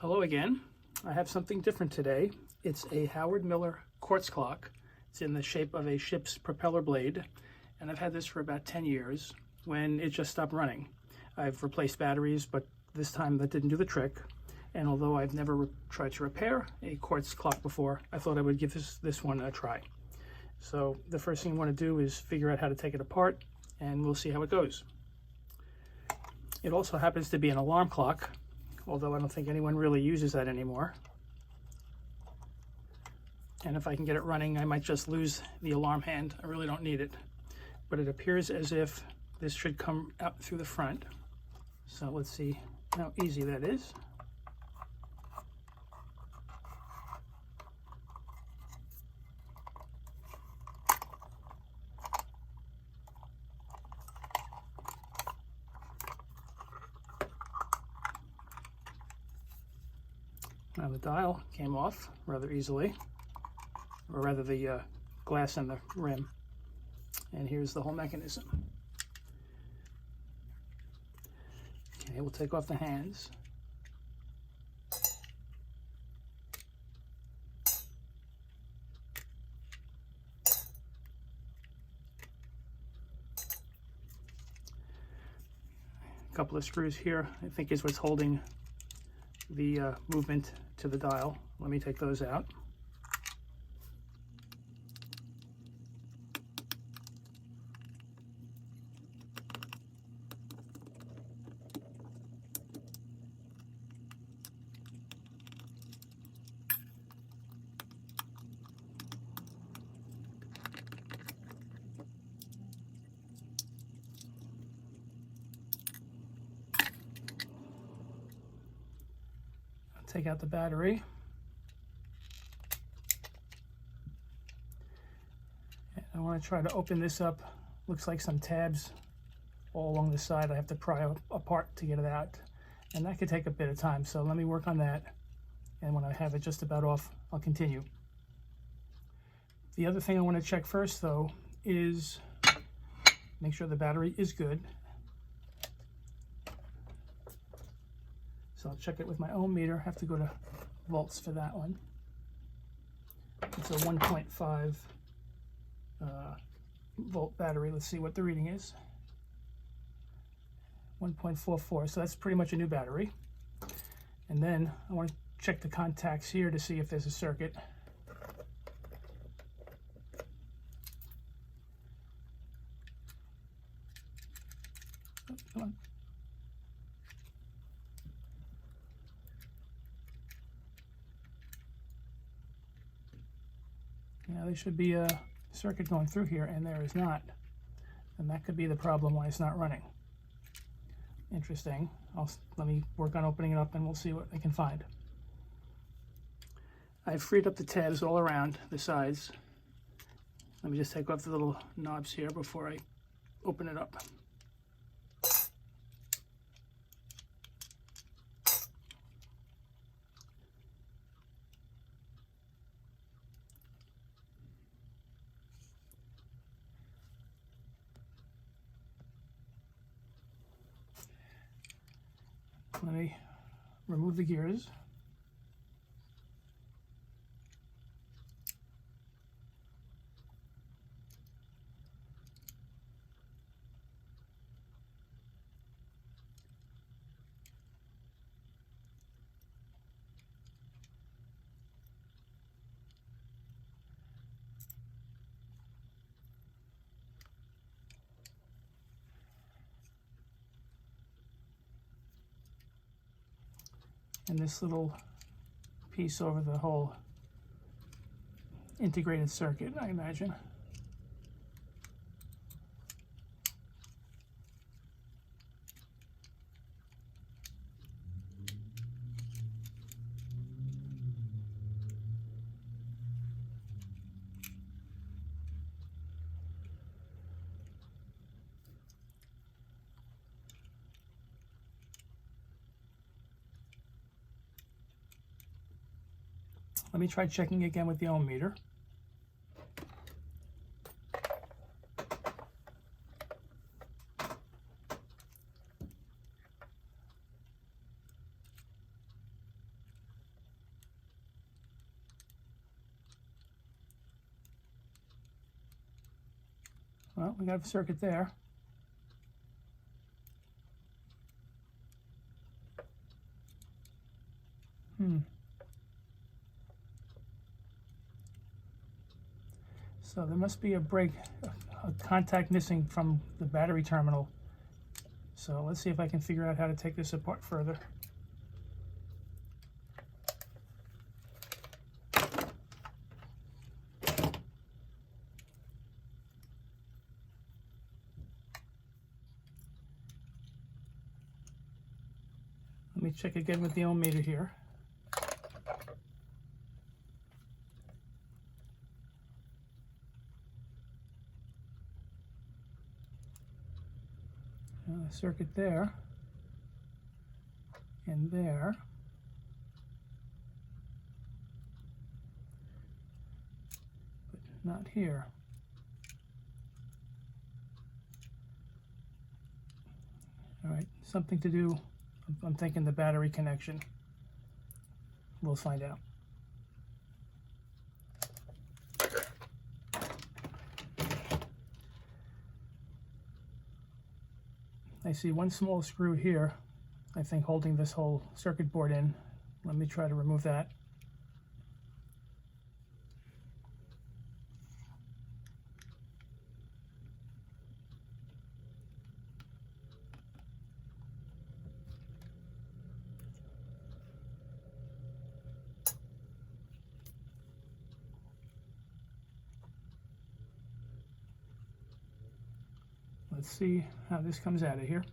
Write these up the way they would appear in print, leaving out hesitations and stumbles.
Hello again. I have something different today. It's a Howard Miller quartz clock. It's in the shape of a ship's propeller blade, and I've had this for about 10 years when it just stopped running. I've replaced batteries, but this time that didn't do the trick. And although I've never tried to repair a quartz clock before, I thought I would give this one a try. So the first thing you want to do is figure out how to take it apart, and we'll see how it goes. It also happens to be an alarm clock, although I don't think anyone really uses that anymore. And if I can get it running, I might just lose the alarm hand. I really don't need it. But it appears as if this should come out through the front. So let's see how easy that is. Now the dial came off rather easily, or rather the glass and the rim. And here's the whole mechanism. Okay, we'll take off the hands. A couple of screws here, I think, is what's holding the movement to the dial. Let me take those out. Take out the battery. And I want to try to open this up. Looks like some tabs all along the side I have to pry apart to get it out. And that could take a bit of time, so let me work on that. And when I have it just about off, I'll continue. The other thing I want to check first, though, is make sure the battery is good. So I'll check it with my ohm meter. Have to go to volts for that one. It's a 1.5 volt battery. Let's see what the reading is. 1.44, so that's pretty much a new battery. And then I want to check the contacts here to see if there's a circuit. Oh, come on. Yeah, there should be a circuit going through here, and there is not. And that could be the problem why it's not running. Interesting. Let me work on opening it up and we'll see what I can find. I've freed up the tabs all around the sides. Let me just take off the little knobs here before I open it up. Let me remove the gears. And this little piece over the whole integrated circuit, I imagine. Let me try checking again with the ohm meter. Well, we got a circuit there. So there must be a break, a contact missing from the battery terminal. So let's see if I can figure out how to take this apart further. Let me check again with the ohm meter here. Circuit there and there. But not here. All right, something to do, I'm thinking the battery connection. We'll find out. I see one small screw here, I think holding this whole circuit board in. Let me try to remove that. Let's see how this comes out of here.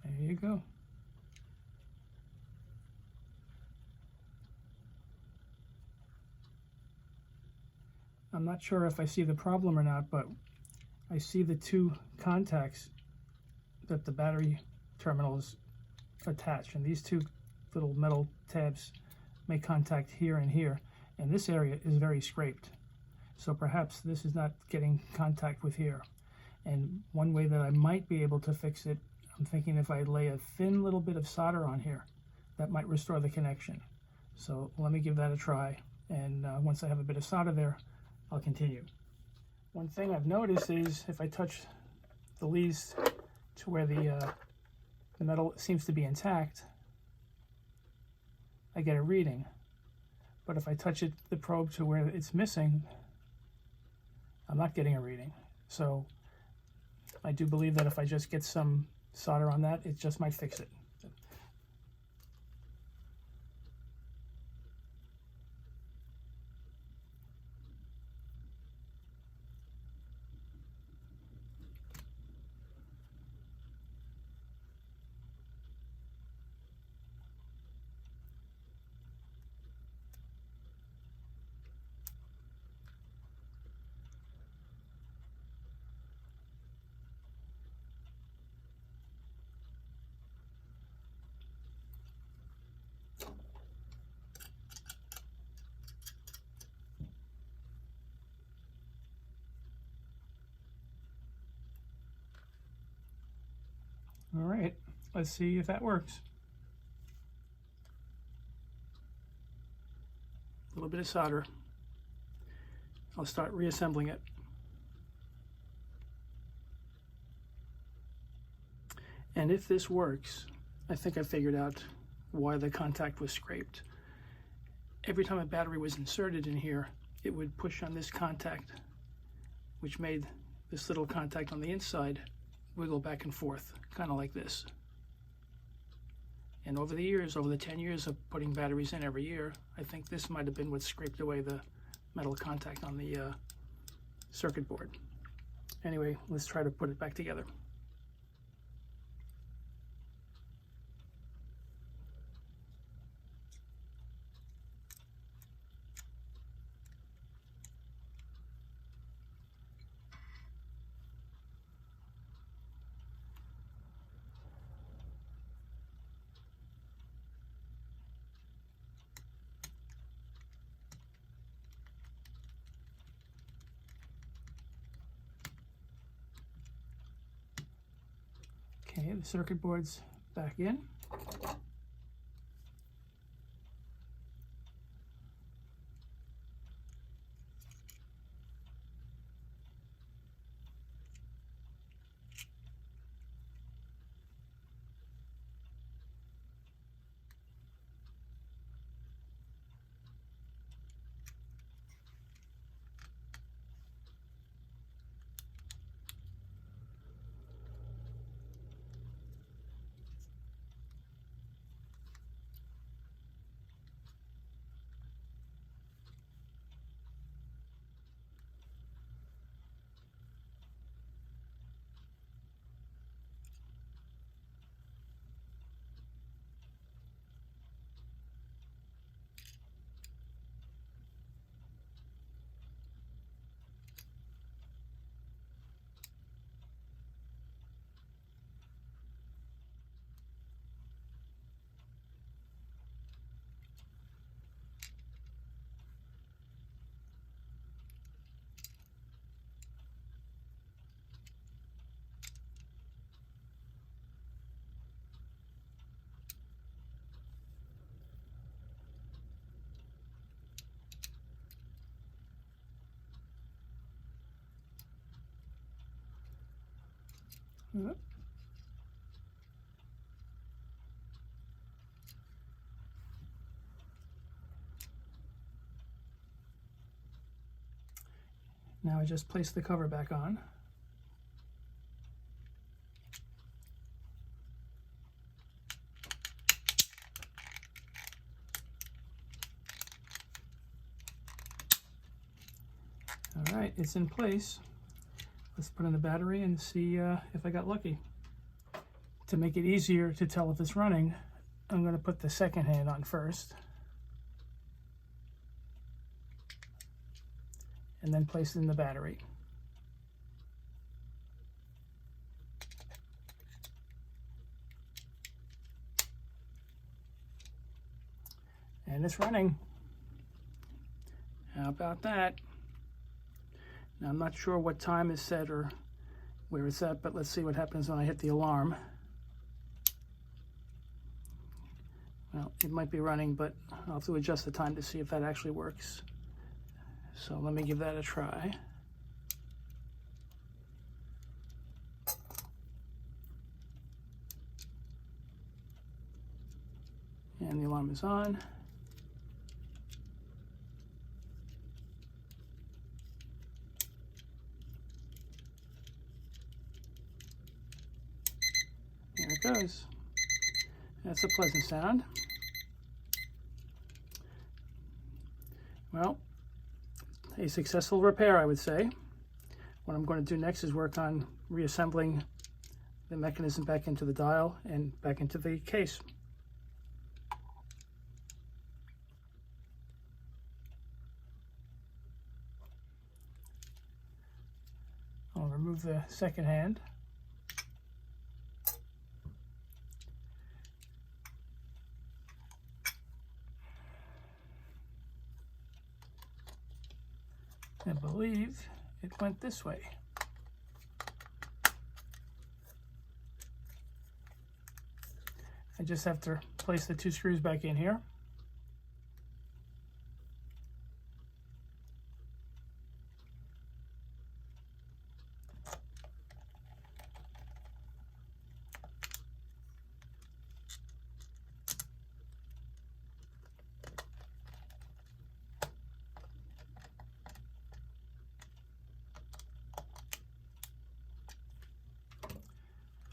There you go. I'm not sure if I see the problem or not, but I see the two contacts that the battery terminal is attached, and these two little metal tabs make contact here and here, and this area is very scraped. So perhaps this is not getting contact with here. And one way that I might be able to fix it, I'm thinking if I lay a thin little bit of solder on here, that might restore the connection. So let me give that a try, and once I have a bit of solder there, I'll continue. One thing I've noticed is if I touch the leads to where the metal seems to be intact, I get a reading. But if I touch the probe to where it's missing, I'm not getting a reading. So I do believe that if I just get some solder on that, it just might fix it. All right, let's see if that works. A little bit of solder. I'll start reassembling it. And if this works, I think I figured out why the contact was scraped. Every time a battery was inserted in here, it would push on this contact, which made this little contact on the inside wiggle back and forth, kind of like this. And over the years, over the 10 years of putting batteries in every year, I think this might have been what scraped away the metal contact on the circuit board. Anyway, let's try to put it back together. Okay, the circuit board's back in. Yep. Now I just place the cover back on. All right, it's in place. Let's put in the battery and see if I got lucky. To make it easier to tell if it's running, I'm going to put the second hand on first. And then place it in the battery. And it's running. How about that? Now I'm not sure what time is set or where it's at, but let's see what happens when I hit the alarm. Well, it might be running, but I'll have to adjust the time to see if that actually works. So let me give that a try. And the alarm is on. There it goes. That's a pleasant sound. Well, a successful repair, I would say. What I'm going to do next is work on reassembling the mechanism back into the dial and back into the case. I'll remove the second hand. I believe it went this way. I just have to place the two screws back in here.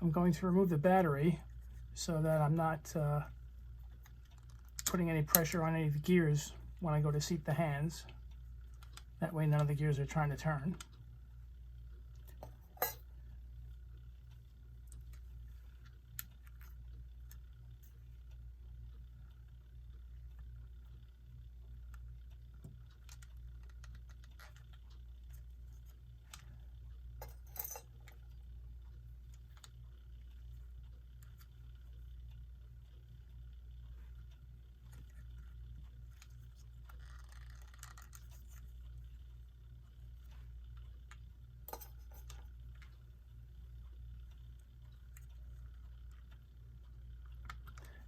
I'm going to remove the battery so that I'm not putting any pressure on any of the gears when I go to seat the hands. That way none of the gears are trying to turn.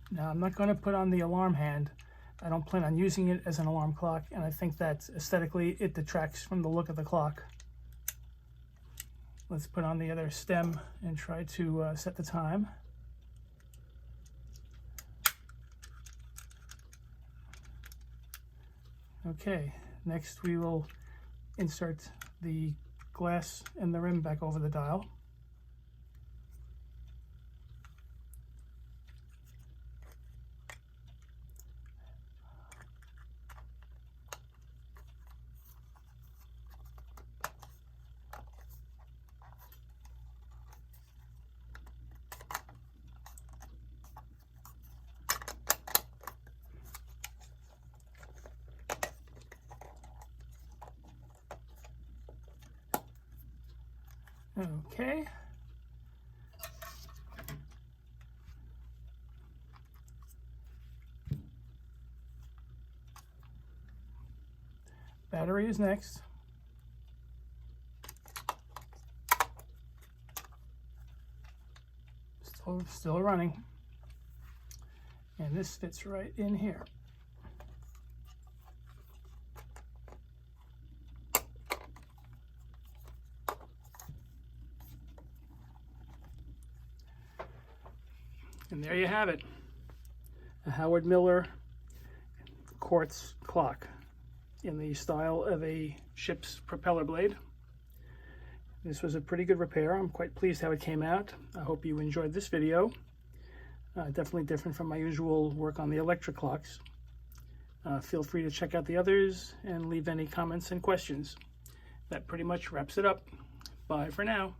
Now I'm not going to put on the alarm hand. I don't plan on using it as an alarm clock, and I think that aesthetically it detracts from the look of the clock. Let's put on the other stem and try to set the time. Okay, next we will insert the glass and the rim back over the dial. Okay. Battery is next. Still running. And this fits right in here. And there you have it, a Howard Miller quartz clock in the style of a ship's propeller blade. This was a pretty good repair. I'm quite pleased how it came out. I hope you enjoyed this video. Definitely different from my usual work on the electric clocks. Feel free to check out the others and leave any comments and questions. That pretty much wraps it up. Bye for now.